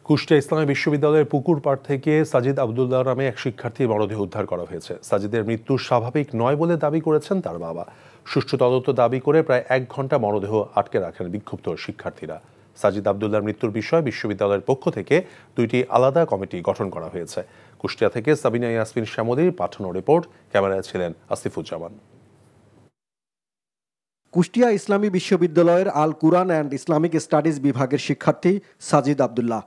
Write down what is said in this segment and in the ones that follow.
কুষ্টিয়া ইসলামী বিশ্ববিদ্যালয়ের পুকুর পাড় থেকে সাজিদ আব্দুল্লাহ নামে এক শিক্ষার্থীর মরদেহ উদ্ধার করা হয়েছে। সাজিদের মৃত্যু স্বাভাবিক নয় বলে দাবি করেছেন তার বাবা। সুষ্ঠু তদন্ত দাবি করে প্রায় 1 ঘন্টা মরদেহ আটকে রাখেন বিক্ষুব্ধ শিক্ষার্থীরা। সাজিদ আব্দুল্লাহর মৃত্যুর বিষয়ে বিশ্ববিদ্যালয়ের পক্ষ থেকে 2টি আলাদা কমিটি গঠন করা হয়েছে। কুষ্টিয়া থেকে সাবিনা ইয়াসমিন শ্যামলীর পাঠানো রিপোর্ট, ক্যামেরায় ছিলেন আসিফুজ্জামান। কুষ্টিয়া ইসলামী বিশ্ববিদ্যালয়ের আল কুরআন অ্যান্ড ইসলামিক স্টাডিজ বিভাগের শিক্ষার্থী সাজিদ আব্দুল্লাহ।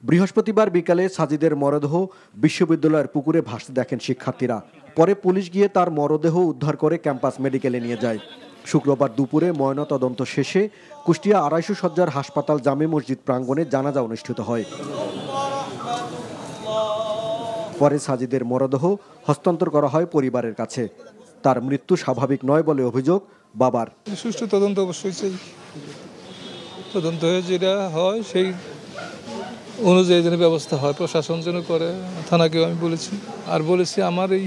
বৃহস্পতিবার বিকালে সাজিদের মরদেহ বিশ্ববিদ্যালয়ের পুকুরে ভাসতে দেখেন শিক্ষার্থীরা। পরে পুলিশ গিয়ে তার মরদেহ উদ্ধার করে ক্যাম্পাস মেডিকেলে নিয়ে যায়। শুক্রবার দুপুরে ময়নাতদন্ত শেষে কুষ্টিয়া 250 শয্যার হাসপাতাল জামে মসজিদ প্রাঙ্গণে জানাজা অনুষ্ঠিত হয়। পরে সাজিদের মরদেহ হস্তান্তর করা হয় পরিবারের কাছে। তার মৃত্যু স্বাভাবিক নয় বলে অভিযোগ বাবার। সুষ্ঠু তদন্ত অবশ্যই চাই। তদন্ত হয়ে যেটা হয় সেই অনুযায়ী যেন ব্যবস্থা হয়, প্রশাসন যেন করে। থানাকেও আমি বলেছি, আর বলেছি আমার এই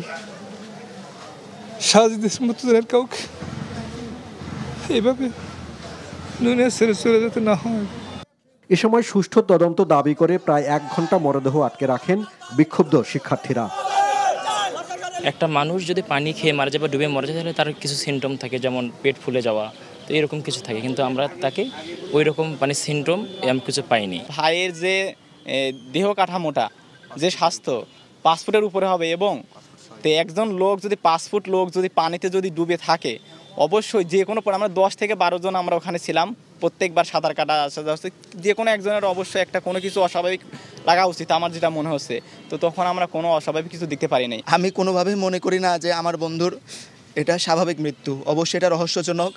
সাজিদের মৃত্যুদের কাউকে এইভাবে দুনিয়া ছেড়ে চলে যেতে না হয়। এ সময় সুষ্ঠু তদন্ত দাবি করে প্রায় 1 ঘন্টা মরদেহ আটকে রাখেন বিক্ষুব্ধ শিক্ষার্থীরা। একটা মানুষ যদি পানি খেয়ে মারা যায় বা ডুবে মারা যায় তাহলে তার কিছু সিমটম থাকে, যেমন পেট ফুলে যাওয়া, তো এরকম কিছু থাকে, কিন্তু আমরা তাকে ওই রকম সিমটম এমন কিছু পাইনি। ভাইয়ের যে দেহ কাঠামোটা, যে স্বাস্থ্য 5 ফুটের উপরে হবে, এবং একজন লোক যদি 5 ফুট লোক যদি পানিতে যদি ডুবে থাকে, অবশ্যই যে কোনো আমরা 10 থেকে 12 জন আমরা ওখানে ছিলাম, প্রত্যেকবার সাঁতার কাটা আসা যাচ্ছে, যে কোনো একজনের অবশ্যই একটা কোনো কিছু অস্বাভাবিক লাগা উচিত, আমার যেটা মনে হচ্ছে। তো তখন আমরা কোনো অস্বাভাবিক কিছু দেখতে পারি নাই। আমি কোনোভাবেই মনে করি না যে আমার বন্ধুর এটা স্বাভাবিক মৃত্যু। অবশ্যই এটা রহস্যজনক।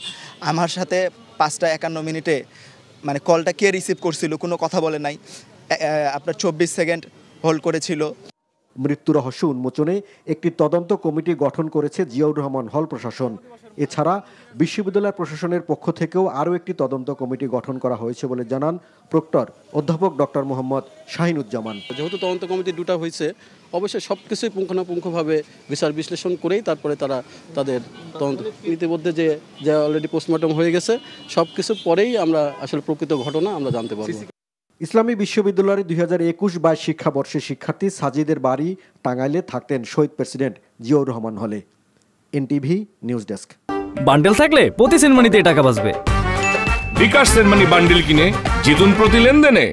আমার সাথে 5টা 51 মিনিটে কলটা কে রিসিভ করছিল, কোনো কথা বলে নাই, আপনার 24 সেকেন্ড হোল্ড করেছিল। মৃত্যু রহস্য উন্মোচনে একটি তদন্ত কমিটি গঠন করেছে জিয়াউর রহমান হল প্রশাসন। এছাড়া বিশ্ববিদ্যালয় প্রশাসনের পক্ষ থেকেও আরও একটি তদন্ত কমিটি গঠন করা হয়েছে বলে জানান প্রক্টর অধ্যাপক ডক্টর মোহাম্মদ শাহিনুজ্জামান। যেহেতু তদন্ত কমিটি 2টা হয়েছে, অবশ্যই সব কিছুই পুঙ্খানুপুঙ্খভাবে বিচার বিশ্লেষণ করেই তারপরে তারা তাদের তদন্ত, ইতিমধ্যে যে অলরেডি পোস্টমর্টম হয়ে গেছে, সব কিছু পরেই আমরা আসলে প্রকৃত ঘটনা আমরা জানতে পারব। ইসলামী বিশ্ববিদ্যালয়ের 2021-22 শিক্ষাবর্ষের শিক্ষার্থী সাজিদের বাড়ি টাঙ্গাইলে থাকতেন শহীদ প্রেসিডেন্ট জিয়াউর রহমান হলে। NTV news desk. বান্ডেল থাকলে প্রতি সেনমানিতে টাকা বাঁচবে। বিকাশ সেনমানি বান্ডেল কিনে জিতুন প্রতি লেনদেনে।